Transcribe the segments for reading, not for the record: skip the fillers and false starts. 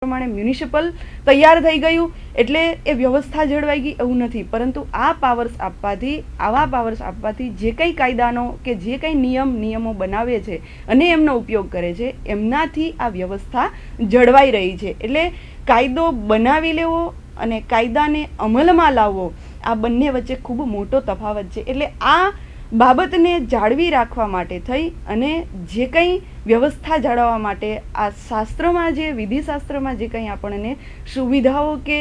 પ્રમાણે મ્યુનિસિપલ તૈયાર થઈ ગયું એટલે એ વ્યવસ્થા જળવાઈ ગઈ એવું નથી, પરંતુ આ પાવર્સ આપવાથી, આવા પાવર્સ આપવાથી જે કંઈ કાયદાનો કે જે કંઈ નિયમો બનાવે છે અને એમનો ઉપયોગ કરે છે એમનાથી આ વ્યવસ્થા જળવાઈ રહી છે. એટલે કાયદો બનાવી લેવો અને કાયદાને અમલમાં લાવવો આ બંને વચ્ચે ખૂબ મોટો તફાવત છે. એટલે આ બાબતને જાળવી રાખવા માટે થઈ અને જે કંઈ વ્યવસ્થા જાળવવા માટે આ શાસ્ત્રમાં, જે વિધિશાસ્ત્રમાં જે કંઈ આપણને સુવિધાઓ કે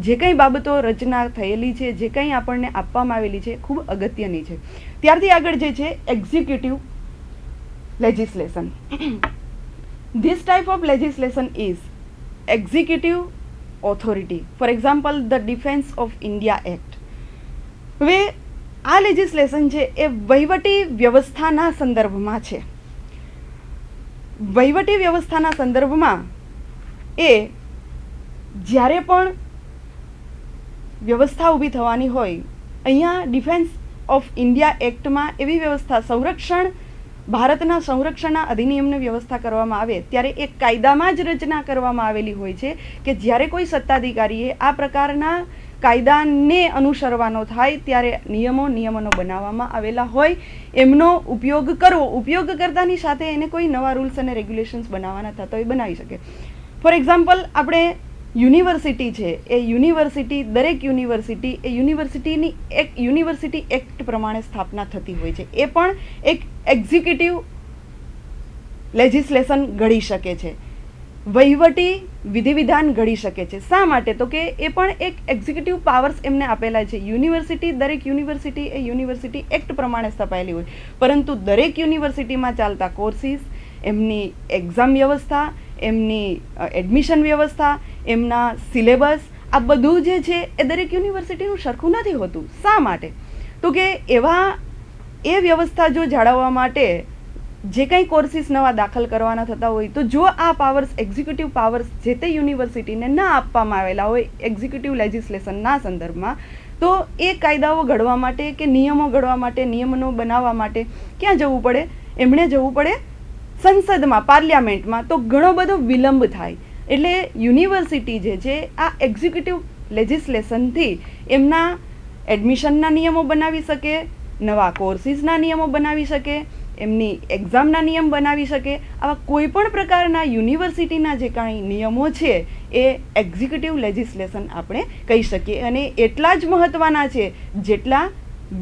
જે કંઈ બાબતો રચના થયેલી છે, જે કંઈ આપણને આપવામાં આવેલી છે ખૂબ અગત્યની છે. ત્યારથી આગળ જે છે executive legislation. This type of legislation is executive authority. For example the defence of India act. હવે આ લેજિસ્લેશન છે એ વહીવટી વ્યવસ્થાના સંદર્ભમાં છે. વહીવટી વ્યવસ્થાના સંદર્ભમાં એ જ્યારે પણ વ્યવસ્થા ઊભી થવાની હોય, અહીંયા ડિફેન્સ ઓફ ઇન્ડિયા એક્ટમાં એવી વ્યવસ્થા, સંરક્ષણ, ભારતના સંરક્ષણના અધિનિયમની વ્યવસ્થા કરવામાં આવે ત્યારે એક કાયદામાં જ રચના કરવામાં આવેલી હોય છે કે જ્યારે કોઈ સત્તાધિકારીએ આ પ્રકારના કાયદાને અનુસરવાનો થાય ત્યારે નિયમોનો બનાવવામાં આવેલા હોય એમનો ઉપયોગ કરવો. ઉપયોગ કરતાની સાથે એને કોઈ નવા રૂલ્સ અને રેગ્યુલેશન્સ બનાવવાના થતા હોય બનાવી શકે. ફોર એક્ઝામ્પલ આપણે યુનિવર્સિટી છે, એ યુનિવર્સિટી, દરેક યુનિવર્સિટી એ યુનિવર્સિટી એક્ટ પ્રમાણે સ્થાપના થતી હોય છે. એ પણ એક એક્ઝિક્યુટિવ લેજિસ્લેશન ઘડી શકે છે, વહીવટી વિધિવિધાન ઘડી શકે છે. શા માટે? તો કે એ પણ એક એક્ઝિક્યુટિવ પાવર્સ એમને આપેલા છે. યુનિવર્સિટી, દરેક યુનિવર્સિટી એ યુનિવર્સિટી એક્ટ પ્રમાણે સ્થપાયેલી હોય, પરંતુ દરેક યુનિવર્સિટીમાં ચાલતા કોર્સીસ, એમની એક્ઝામ વ્યવસ્થા, એમની એડમિશન વ્યવસ્થા, એમના સિલેબસ, આ બધું જે છે એ દરેક યુનિવર્સિટીનું સરખું નથી હોતું. શા માટે? તો કે એ વ્યવસ્થા જો જાળવવા માટે જે કંઈ કોર્સીસ નવા દાખલ કરવાના થતા હોય તો જો આ પાવર્સ, એક્ઝિક્યુટિવ પાવર્સ જે તે યુનિવર્સિટીને ના આપવામાં આવેલા હોય એક્ઝિક્યુટિવ લેજિસ્લેશનના સંદર્ભમાં, તો એ કાયદાઓ ઘડવા માટે કે નિયમો ઘડવા માટે, નિયમનો બનાવવા માટે ક્યાં જવું પડે? એમણે જવું પડે સંસદમાં, પાર્લિયામેન્ટમાં. તો ઘણો બધો વિલંબ થાય. એટલે યુનિવર્સિટી જે છે આ એક્ઝિક્યુટિવ લેજિસ્લેશનથી એમના એડમિશનના નિયમો બનાવી શકે, નવા કોર્સીસના નિયમો બનાવી શકે, એમની એક્ઝામના નિયમ બનાવી શકે. આવા કોઈ પણ પ્રકારના યુનિવર્સિટીના જે કાંઈ નિયમો છે એ એક્ઝિક્યુટિવ લેજિસ્લેશન આપણે કહી શકીએ. અને એટલા જ મહત્ત્વના છે જેટલા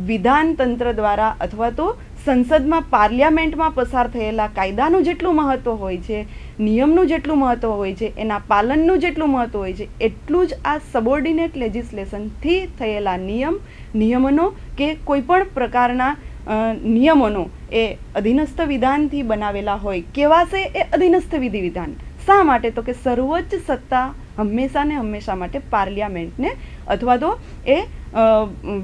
વિધાનતંત્ર દ્વારા અથવા તો સંસદમાં, પાર્લિયામેન્ટમાં પસાર થયેલા કાયદાનું જેટલું મહત્ત્વ હોય છે, નિયમનું જેટલું મહત્ત્વ હોય છે, એના પાલનનું જેટલું મહત્ત્વ હોય છે, એટલું જ આ સબોર્ડિનેટ લેજિસ્લેશનથી થયેલા નિયમનો કે કોઈ પણ પ્રકારના નિયમોનો એ અધીનસ્થ વિધાનથી બનાવેલા હોય. કેવા છે એ અધીનસ્થ વિધિવિધાન? શા માટે? તો કે સર્વોચ્ચ સત્તા હંમેશા ને હંમેશા માટે પાર્લિયામેન્ટને અથવા તો એ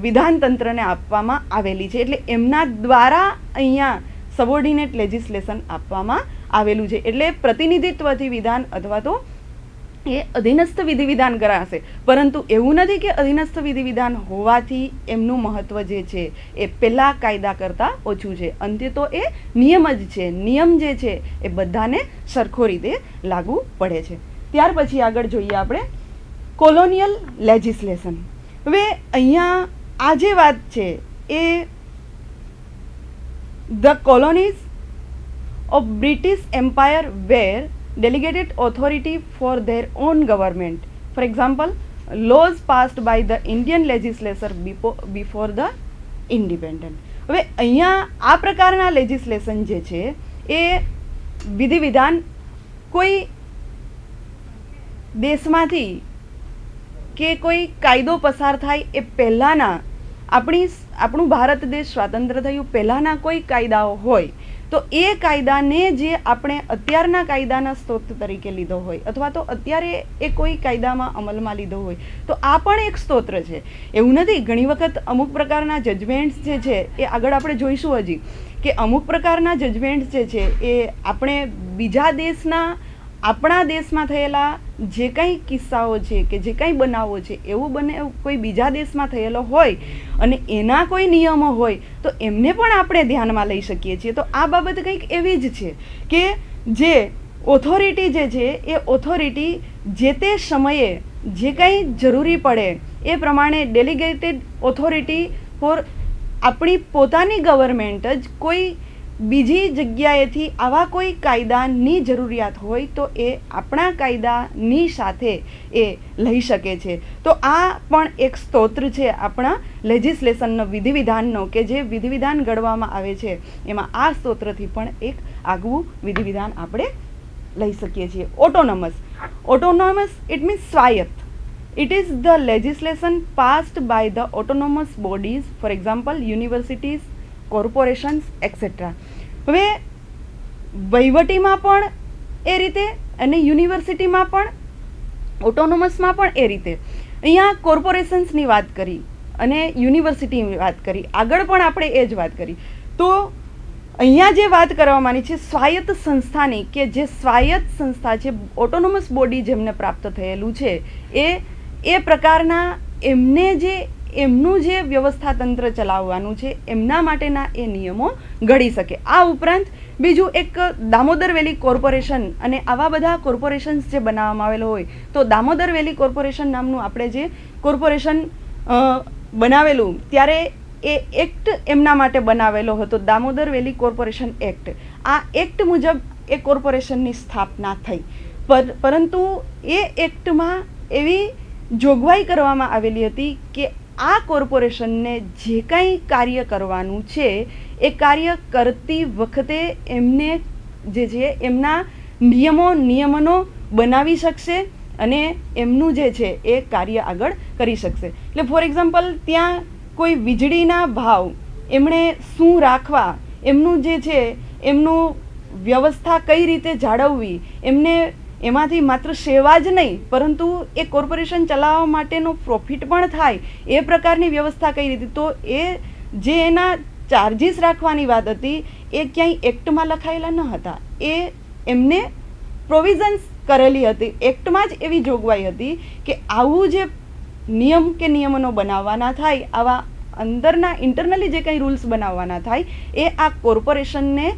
વિધાનતંત્રને આપવામાં આવેલી છે. એટલે એમના દ્વારા અહીંયા સબોર્ડિનેટ લેજિસ્લેશન આપવામાં આવેલું છે. એટલે પ્રતિનિધિત્વથી વિધાન અથવા તો એ અધીનસ્થ વિધિવિધાન કરાશે. પરંતુ એવું નથી કે અધીનસ્થ વિધિવિધાન હોવાથી એમનું મહત્ત્વ જે છે એ પહેલાં કાયદા કરતાં ઓછું છે. અંતે તો એ નિયમ જ છે. નિયમ જે છે એ બધાને સરખો રીતે લાગુ પડે છે. ત્યાર પછી આગળ જોઈએ આપણે કોલોનિયલ લેજિસ્લેશન. હવે અહીંયા આ જે વાત છે એ the colonies of British empire were delegated authority for their own government. For example, laws passed by the Indian legislature before the independence. હવે અહીંયા આ પ્રકારના લેજિસ્લેશન જે છે એ વિધિવિધાન કોઈ દેશમાંથી કે કોઈ કાયદો પસાર થાય એ પહેલાંના, આપણું ભારત દેશ સ્વાતંત્ર્ય થયું પહેલાંના કોઈ કાયદાઓ હોય તો એ કાયદાને જે આપણે અત્યારના કાયદાના સ્ત્રોત તરીકે લીધો હોય અથવા તો અત્યારે એ કોઈ કાયદામાં અમલમાં લીધો હોય તો આ પણ એક સ્તોત્ર છે. એવું નથી, ઘણી વખત અમુક પ્રકારના જજમેન્ટ્સ જે છે એ આગળ આપણે જોઈશું હજી કે અમુક પ્રકારના જજમેન્ટ્સ જે છે એ આપણે બીજા દેશના, આપણા દેશમાં થયેલા જે કંઈ કિસ્સાઓ છે કે જે કંઈ બનાવો છે એવું કોઈ બીજા દેશમાં થયેલો હોય અને એના કોઈ નિયમો હોય તો એમને પણ આપણે ધ્યાનમાં લઈ શકીએ છીએ. તો આ બાબત કંઈક એવી જ છે કે જે ઓથોરિટી જે છે એ ઓથોરિટી જે તે સમયે જે કંઈ જરૂરી પડે એ પ્રમાણે ડેલિગેટેડ ઓથોરિટી ફોર આપણી પોતાની ગવર્મેન્ટ જ કોઈ બીજી જગ્યાએથી આવા કોઈ કાયદાની જરૂરિયાત હોય તો એ આપણા કાયદાની સાથે એ લઈ શકે છે. તો આ પણ એક સ્તોત્ર છે આપણા લેજિસ્લેશનનો, વિધિવિધાનનો, કે જે વિધિવિધાન ઘડવામાં આવે છે એમાં આ સ્તોત્રથી પણ એક આગવું વિધિવિધાન આપણે લઈ શકીએ છીએ. ઓટોનોમસ ઇટ મીન્સ સ્વાયત્ત. It is the legislation passed by the autonomous bodies, for example, universities, corporations, etc. હવે વહીવટીમાં પણ એ રીતે અને યુનિવર્સિટીમાં પણ, ઓટોનોમસમાં પણ એ રીતે. અહીંયા કોર્પોરેશન્સની વાત કરી અને યુનિવર્સિટીની વાત કરી, આગળ પણ આપણે એ જ વાત કરી. તો અહીંયા જે વાત કરવામાં છે સ્વાયત્ત સંસ્થાની, કે જે સ્વાયત્ત સંસ્થા છે, ઓટોનોમસ બોડી જેમને પ્રાપ્ત થયેલું છે એ પ્રકારના એમનું જે વ્યવસ્થા તંત્ર ચલાવવાનું છે એમના માટેના એ નિયમો ઘડી શકે. આ ઉપરાંત બીજું એક દામોદર વેલી કોર્પોરેશન અને આવા બધા કોર્પોરેશન્સ જે બનાવવામાં આવેલો હોય, તો દામોદર વેલી કોર્પોરેશન નામનું આપણે જે કોર્પોરેશન બનાવેલું ત્યારે એ એક્ટ એમના માટે બનાવેલો હતો, દામોદર વેલી કોર્પોરેશન એક્ટ. આ એક્ટ મુજબ એ કોર્પોરેશનની સ્થાપના થઈ, પરંતુ એ એક્ટમાં એવી જોગવાઈ કરવામાં આવેલી હતી કે આ કોર્પોરેશનને જે કંઈ કાર્ય કરવાનું છે એ કાર્ય કરતી વખતે એમને જે છે એમના નિયમનો બનાવી શકશે અને એમનું જે છે એ કાર્ય આગળ કરી શકશે. એટલે ફોર એક્ઝામ્પલ ત્યાં કોઈ વીજળીના ભાવ એમણે શું રાખવા, એમનું જે છે એમનું વ્યવસ્થા કઈ રીતે જાળવવી, એમને એમાંથી માત્ર સેવા જ નહીં પરંતુ એ કોર્પોરેશન ચલાવવા માટેનો પ્રોફિટ પણ થાય એ પ્રકારની વ્યવસ્થા કઈ રીતે. તો એ જે એના ચાર્જીસ રાખવાની વાત હતી એ ક્યાંય એક્ટમાં લખાયેલા ન હતા, એ એમને પ્રોવિઝન્સ કરેલી હતી. એક્ટમાં જ એવી જોગવાઈ હતી કે આવું જે નિયમ કે નિયમનો બનાવવાના થાય, આવા અંદરના ઇન્ટરનલી જે કંઈ રૂલ્સ બનાવવાના થાય એ આ કોર્પોરેશનને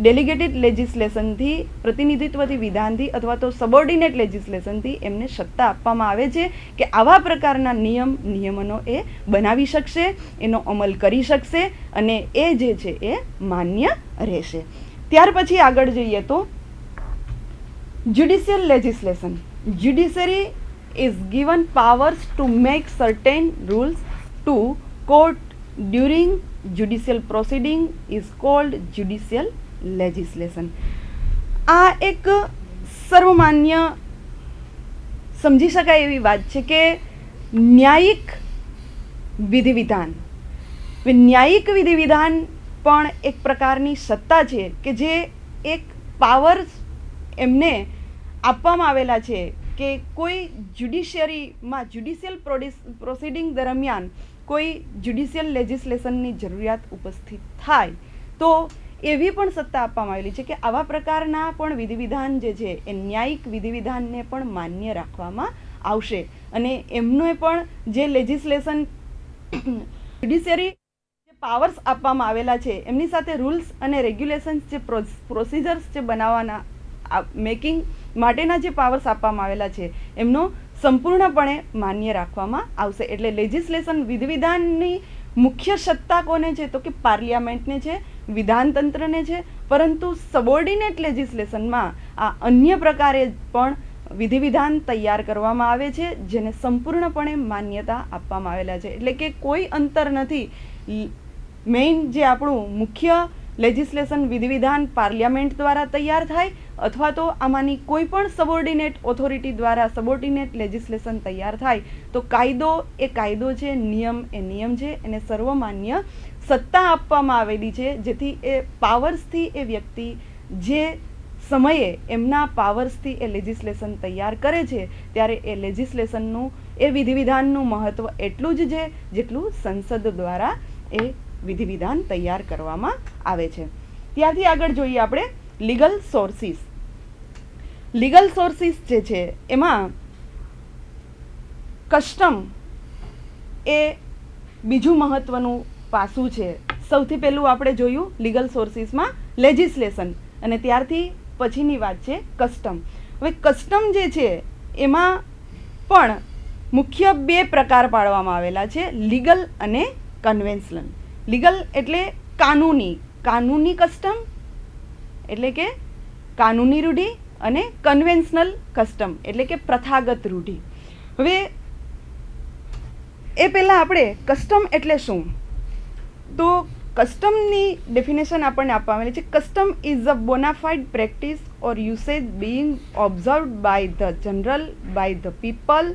ડેલિગેટેડ લેજિસ્લેશનથી, પ્રતિનિધિત્વથી, વિધાનથી અથવા તો સબોર્ડિનેટ લેજિસ્લેશનથી એમને સત્તા આપવામાં આવે છે કે આવા પ્રકારના નિયમનો એ બનાવી શકશે, એનો અમલ કરી શકશે અને એ જે છે એ માન્ય રહેશે. ત્યાર પછી આગળ જઈએ તો judicial legislation. Judiciary is given powers to make certain rules to court during judicial proceeding is called judicial legislation. આ એક સર્વમાન્ય સમજી શકાય એવી વાત છે કે ન્યાયિક વિધિવિધાન. ન્યાયિક વિધિવિધાન પણ એક પ્રકારની સત્તા છે કે જે એક પાવર્સ એમને આપવામાં આવેલા છે કે કોઈ જ્યુડિશિયરીમાં જ્યુડિશિયલ પ્રોસિડિંગ દરમિયાન કોઈ જ્યુડિશિયલ લેજિસ્લેશનની જરૂરિયાત ઉપસ્થિત થાય તો એવી પણ સત્તા આપવામાં આવેલી છે કે આવા પ્રકારના પણ વિધિવિધાન જે છે એ ન્યાયિક વિધિવિધાનને પણ માન્ય રાખવામાં આવશે અને એમને પણ જે લેજિસ્લેશન જ્યુડિશિયરી જે પાવર્સ આપવામાં આવેલા છે એમની સાથે રૂલ્સ અને રેગ્યુલેશન્સ જે પ્રોસિજર્સ જે બનાવવાના મેકિંગ માટેના જે પાવર્સ આપવામાં આવેલા છે એમનો સંપૂર્ણપણે માન્ય રાખવામાં આવશે. એટલે લેજિસ્લેશન વિધિવિધાનની મુખ્ય સત્તા કોને છે તો કે પાર્લિયામેન્ટને છે, વિધાનતંત્રને છે, પરંતુ સબોર્ડિનેટ લેજિસ્લેશનમાં આ અન્ય પ્રકારે પણ વિધિવિધાન તૈયાર કરવામાં આવે છે જેને સંપૂર્ણપણે માન્યતા આપવામાં આવેલા છે. એટલે કે કોઈ અંતર નથી. મેઇન જે આપણું મુખ્ય લેજિસ્લેશન વિધિવિધાન પાર્લિયામેન્ટ દ્વારા તૈયાર થાય અથવા તો આમાંની કોઈ પણ સબોર્ડિનેટ ઓથોરિટી દ્વારા સબોર્ડિનેટ લેજિસ્લેશન તૈયાર થાય તો કાયદો એ કાયદો છે, નિયમ એ નિયમ છે, એને સર્વમાન્ય સત્તા આપવામાં આવેલી છે જેથી એ પાવર્સથી એ વ્યક્તિ જે સમયે એમના પાવર્સથી એ લેજિસ્લેશન તૈયાર કરે છે ત્યારે એ લેજિસ્લેશનનું એ વિધિવિધાનનું મહત્ત્વ એટલું જ છે જેટલું સંસદ દ્વારા એ વિધિવિધાન તૈયાર કરવામાં આવે છે. ત્યારથી આગળ જોઈએ આપણે લીગલ સોર્સિસ. લીગલ સોર્સિસ જે છે એમાં કસ્ટમ એ બીજું મહત્ત્વનું પાસું છે. સૌથી પહેલું આપણે જોયું લીગલ સોર્સિસમાં લેજિસ્લેશન અને ત્યારથી પછીની વાત છે કસ્ટમ. હવે કસ્ટમ જે છે એમાં પણ મુખ્ય બે પ્રકાર પાડવામાં આવેલા છે, લીગલ અને કન્વેન્શનલ. લીગલ એટલે કાનૂની કસ્ટમ એટલે કે કાનૂની રૂઢિ, અને કન્વેન્શનલ કસ્ટમ એટલે કે પ્રથાગત રૂઢિ. હવે એ પહેલાં આપણે કસ્ટમ એટલે શું, તો કસ્ટમની ડેફિનેશન આપણને આપવામાં આવેલી છે. Custom is a bonafide practice or usage being observed by the people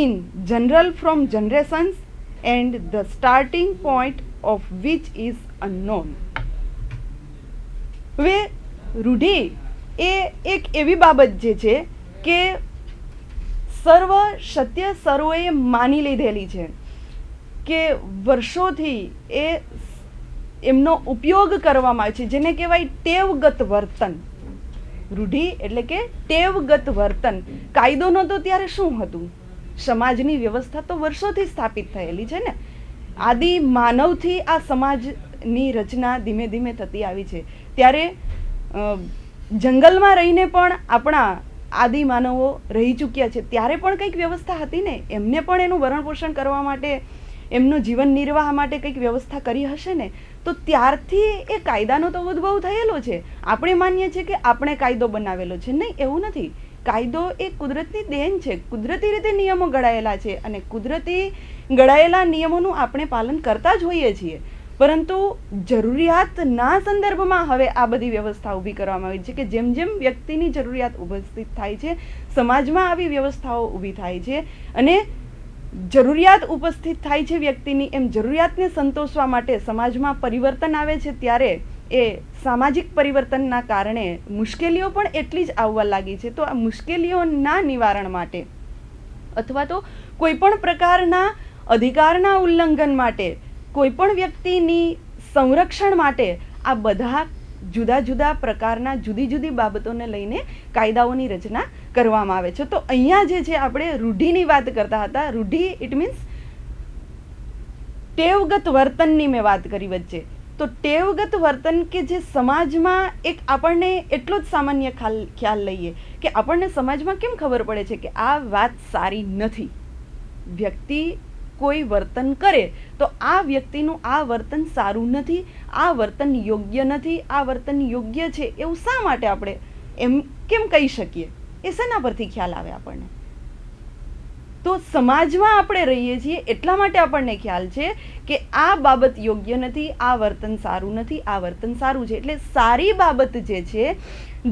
in general from generations and the starting point of which is unknown. હવે રૂઢિ એ એક એવી બાબત જે છે કે સર્વોએ માની લીધેલી છે કે વર્ષોથી એ એમનો ઉપયોગ કરવામાં આવે છે, જેને કહેવાય ટેવગત વર્તન. રૂઢિ એટલે કે ટેવગત વર્તન. કાયદો નહોતો ત્યારે શું હતું? સમાજની વ્યવસ્થા તો વર્ષોથી સ્થાપિત થયેલી છે ને. આદિ માનવથી આ સમાજની રચના ધીમે ધીમે થતી આવી છે. ત્યારે જંગલમાં રહીને પણ આપણા આદિ માનવો રહી ચૂક્યા છે, ત્યારે પણ કંઈક વ્યવસ્થા હતી ને. એમને પણ એનું ભરણપોષણ કરવા માટે, એમનો જીવન નિર્વાહ માટે કંઈક વ્યવસ્થા કરી હશે ને. તો ત્યારથી એ કાયદાનો તો ઉદ્ભવ થયેલો છે. આપણે માનીએ છીએ કે આપણે કાયદો બનાવેલો છે, નહીં, એવું નથી. કાયદો એ કુદરતની દેન છે. કુદરતી રીતે નિયમો ઘડાયેલા છે અને કુદરતી ઘડાયેલા નિયમોનું આપણે પાલન કરતા જ હોઈએ છીએ. પરંતુ જરૂરિયાતના સંદર્ભમાં હવે આ બધી વ્યવસ્થા ઊભી કરવામાં આવી છે કે જેમ જેમ વ્યક્તિની જરૂરિયાત ઉપસ્થિત થાય છે, સમાજમાં આવી વ્યવસ્થાઓ ઊભી થાય છે, અને જરૂરિયાત ઉપસ્થિત થાય છે વ્યક્તિની, એમ જરૂરિયાતને સંતોષવા માટે સમાજમાં પરિવર્તન આવે છે. ત્યારે એ સામાજિક પરિવર્તનના કારણે મુશ્કેલીઓ પણ એટલી જ આવવા લાગી છે. તો આ મુશ્કેલીઓના નિવારણ માટે અથવા તો કોઈ પણ પ્રકારના અધિકારના ઉલ્લંઘન માટે, કોઈ પણ વ્યક્તિની સંરક્ષણ માટે આ બધા જુદા જુદા પ્રકારના જુદી જુદી બાબતોને લઈને કાયદાઓની રચના કરવામાં આવે છે. તો અહીંયા જે છે આપણે રૂઢિની વાત કરતા હતા. રૂઢિ ઇટ મીન્સ ટેવગત વર્તનની મેં વાત કરી વચ્ચે. તો ટેવગત વર્તન કે જે સમાજમાં એક આપણને એટલો જ સામાન્ય ખ્યાલ લઈએ કે આપણને સમાજમાં કેમ ખબર પડે છે કે આ વાત સારી નથી. વ્યક્તિ કોઈ વર્તન કરે તો આ વ્યક્તિનું આ વર્તન સારું નથી, આ વર્તન યોગ્ય નથી, આ વર્તન યોગ્ય છે, એવું શા માટે આપણે એમ કેમ કહી શકીએ? એ શેના પરથી ખ્યાલ આવે આપણને? તો સમાજમાં આપણે રહીએ છીએ એટલા માટે આપણને ખ્યાલ છે કે આ બાબત યોગ્ય નથી, આ વર્તન સારું નથી, આ વર્તન સારું છે. એટલે સારી બાબત જે છે,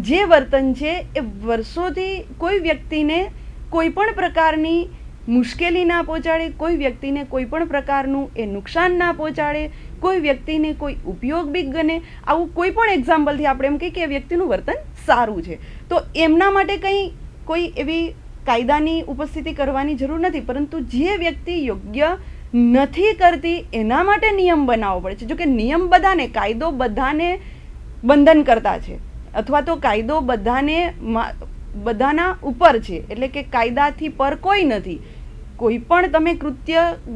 જે વર્તન છે એ વર્ષોથી કોઈ વ્યક્તિને કોઈ પણ પ્રકારની મુશ્કેલી ના પહોંચાડે, કોઈ વ્યક્તિને કોઈ પણ પ્રકારનું એ નુકસાન ના પહોંચાડે, કોઈ વ્યક્તિને કોઈ ઉપયોગ બી ગણે, આવું કોઈ પણ એક્ઝામ્પલથી આપણે એમ કહીએ કે એ વ્યક્તિનું વર્તન સારું છે. તો એમના માટે કોઈ એવી કાયદાની ઉપસ્થિતિ કરવાની જરૂર નથી. પરંતુ જે વ્યક્તિ યોગ્ય નથી કરતી એના માટે નિયમ બનાવવો પડે છે. જો કે નિયમ બધાને, કાયદો બધાને બંધન કરતા છે, અથવા તો કાયદો બધાના ઉપર છે. એટલે કે કાયદાથી પર કોઈ નથી. કોઈ પણ તમે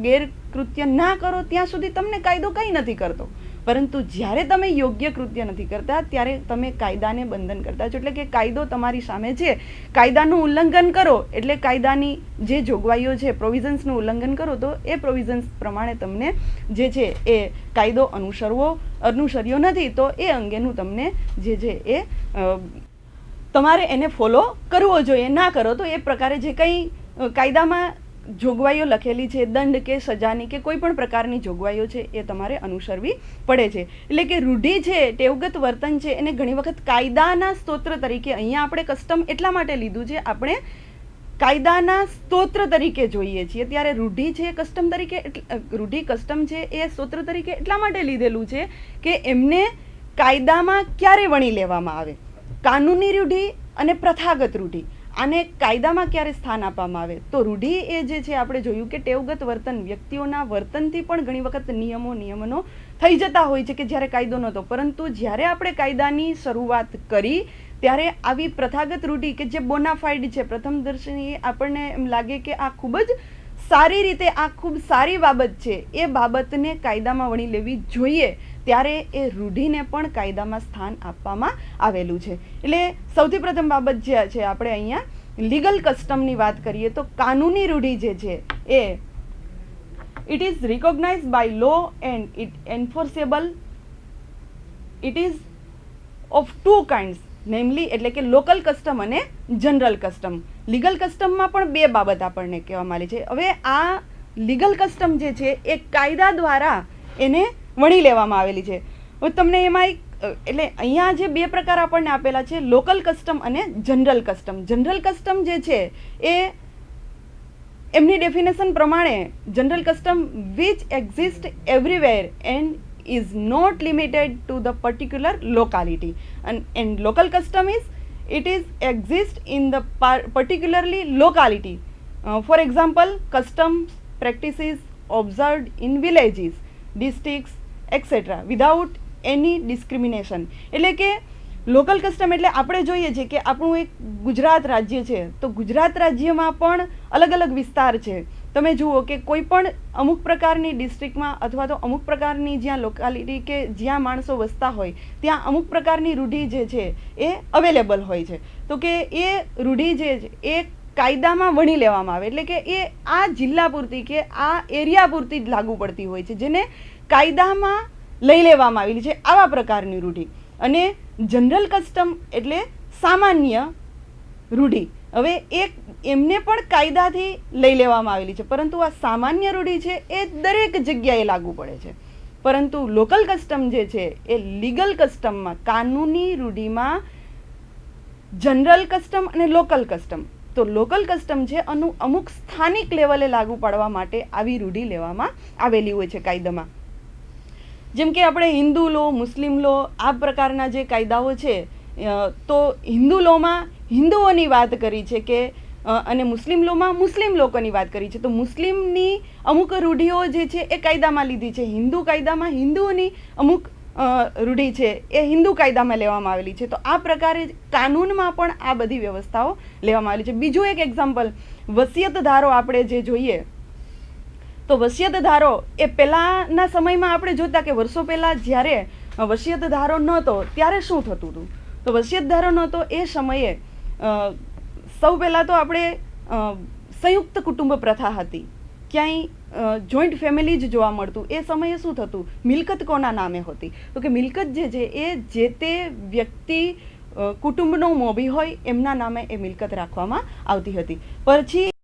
ગેરકૃત્ય ના કરો ત્યાં સુધી તમને કાયદો કંઈ નથી કરતો. પરંતુ જ્યારે તમે યોગ્ય કૃત્ય નથી કરતા ત્યારે તમે કાયદાને બંધન કરતા છો. એટલે કે કાયદો તમારી સામે છે, કાયદાનું ઉલ્લંઘન કરો એટલે કાયદાની જે જોગવાઈઓ છે, પ્રોવિઝન્સનું ઉલ્લંઘન કરો તો એ પ્રોવિઝન્સ પ્રમાણે તમને જે છે એ કાયદો અનુસર્યો નથી તો એ અંગેનું તમને જે છે એ તમારે એને ફોલો કરવો જોઈએ. ના કરો તો એ પ્રકારે જે કંઈ કાયદામાં જોગવાઈઓ લખેલી છે, દંડ કે સજાની કે કોઈ પણ પ્રકારની જોગવાઈઓ છે એ તમારે અનુસરવી પડે છે. એટલે કે રૂઢિ છે, ટેવગત વર્તન છે, એને ઘણી વખત કાયદાના સ્તોત્ર તરીકે, અહીંયા આપણે કસ્ટમ એટલા માટે લીધું છે, આપણે કાયદાના સ્તોત્ર તરીકે જોઈએ છીએ. ત્યારે રૂઢિ છે કસ્ટમ તરીકે, રૂઢિ કસ્ટમ છે એ સ્તોત્ર તરીકે એટલા માટે લીધેલું છે કે એમને કાયદામાં ક્યારે વણી લેવામાં આવે. કાનૂની રૂઢિ અને પ્રથાગત રૂઢિ, આને કાયદામાં ક્યારે સ્થાન આપવામાં આવે. તો રૂઢિ એ જે છે આપણે જોયું કે ટેવગત વર્તન, વ્યક્તિઓના વર્તનથી પણ ઘણી વખત નિયમનો થઈ જતા હોય છે કે જ્યારે કાયદો નહોતો. પરંતુ જ્યારે આપણે કાયદાની શરૂઆત કરી ત્યારે આવી પ્રથાગત રૂઢિ કે જે બોનાફાઇડ છે, પ્રથમ દર્શનીએ આપણને એમ લાગે કે આ ખૂબ જ સારી રીતે આ ખૂબ સારી બાબત છે એ બાબતને કાયદામાં વણી લેવી જોઈએ, ત્યારે એ રૂઢિને પણ કાયદામાં સ્થાન આપવામાં આવેલું છે. એટલે સૌથી પ્રથમ બાબત જે છે, આપણે અહીંયા લીગલ કસ્ટમની વાત કરીએ તો કાનૂની રૂઢિ જે છે એ it is recognize by law and it enforceable. It is of two kinds, namely એટલે કે લોકલ કસ્ટમ અને જનરલ કસ્ટમ. લીગલ કસ્ટમમાં પણ બે બાબત આપણને કહેવામાં આવી છે. હવે આ લીગલ કસ્ટમ જે છે એ કાયદા દ્વારા એને વણી લેવામાં આવેલી છે. હવે તમને એમાં એટલે અહીંયા જે બે પ્રકાર આપણને આપેલા છે, લોકલ કસ્ટમ અને જનરલ કસ્ટમ. જનરલ કસ્ટમ જે છે એ એમની ડેફિનેશન પ્રમાણે general custom which exist everywhere and is not limited to the particular locality, and local custom is it is exist in the particularly locality. For example, customs practices observed in villages, districts, etc. without any discrimination. એટલે કે local custom એટલે આપણે જોઈએ છે કે આપણું એક ગુજરાત રાજ્ય છે, તો ગુજરાત રાજ્યમાં પણ અલગ અલગ વિસ્તાર છે. તમે જુઓ કે કોઈ પણ અમુક પ્રકારની ડિસ્ટ્રિક્ટમાં અથવા તો અમુક પ્રકારની જ્યાં લોકાલિટી કે જ્યાં માણસો વસતા હોય ત્યાં અમુક પ્રકારની રૂઢિ જે છે એ અવેલેબલ હોય છે. તો કે એ રૂઢિ જે છે એ કાયદામાં વણી લેવામાં આવે, એટલે કે એ આ જિલ્લા પૂરતી કે આ એરિયા પૂરતી જ લાગુ પડતી હોય છે, જેને કાયદામાં લઈ લેવામાં આવેલી છે આવા પ્રકારની રૂઢિ. અને જનરલ કસ્ટમ એટલે સામાન્ય રૂઢિ. હવે એક એમને પણ કાયદાથી લઈ લેવામાં આવેલી છે, પરંતુ આ સામાન્ય રૂઢિ છે એ દરેક જગ્યાએ લાગુ પડે છે. પરંતુ લોકલ કસ્ટમ જે છે એ લીગલ કસ્ટમમાં, કાનૂની રૂઢિમાં જનરલ કસ્ટમ અને લોકલ કસ્ટમ. તો લોકલ કસ્ટમ છે અમુક સ્થાનિક લેવલે લાગુ પાડવા માટે આવી રૂઢિ લેવામાં આવેલી હોય છે કાયદામાં. જેમ કે આપણે હિન્દુ લો, મુસ્લિમ લો આ પ્રકારના જે કાયદાઓ છે, તો હિન્દુ લોમાં હિન્દુઓની વાત કરી છે કે અને મુસ્લિમ લોમાં મુસ્લિમ લોકોની વાત કરી છે. તો મુસ્લિમની અમુક રૂઢિઓ જે છે એ કાયદામાં લીધી છે, હિન્દુ કાયદામાં હિન્દુઓની અમુક રૂઢિ છે એ હિન્દુ કાયદામાં લેવામાં આવેલી છે. તો આ પ્રકારે કાનૂનમાં પણ આ બધી વ્યવસ્થાઓ લેવામાં આવેલી છે. બીજું એક એક્ઝામ્પલ, વસિયત ધારો આપણે જે જોઈએ તો વસિયત ધારો એ પહેલાંના સમયમાં આપણે જોતા કે વર્ષો પહેલાં જ્યારે વસિયત ધારો નહોતો ત્યારે શું થતું હતું. તો વસિયત ધારો નહોતો એ સમયે સૌ પહેલાં તો આપણે સંયુક્ત કુટુંબ પ્રથા હતી, ક્યાંય જોઈન્ટ ફેમિલી જ જોવા મળતું. એ સમયે શું થતું, મિલકત કોના નામે હોતી, તો કે મિલકત જે છે એ જે તે વ્યક્તિ કુટુંબનો મોભી હોય એમના નામે એ મિલકત રાખવામાં આવતી હતી. પછી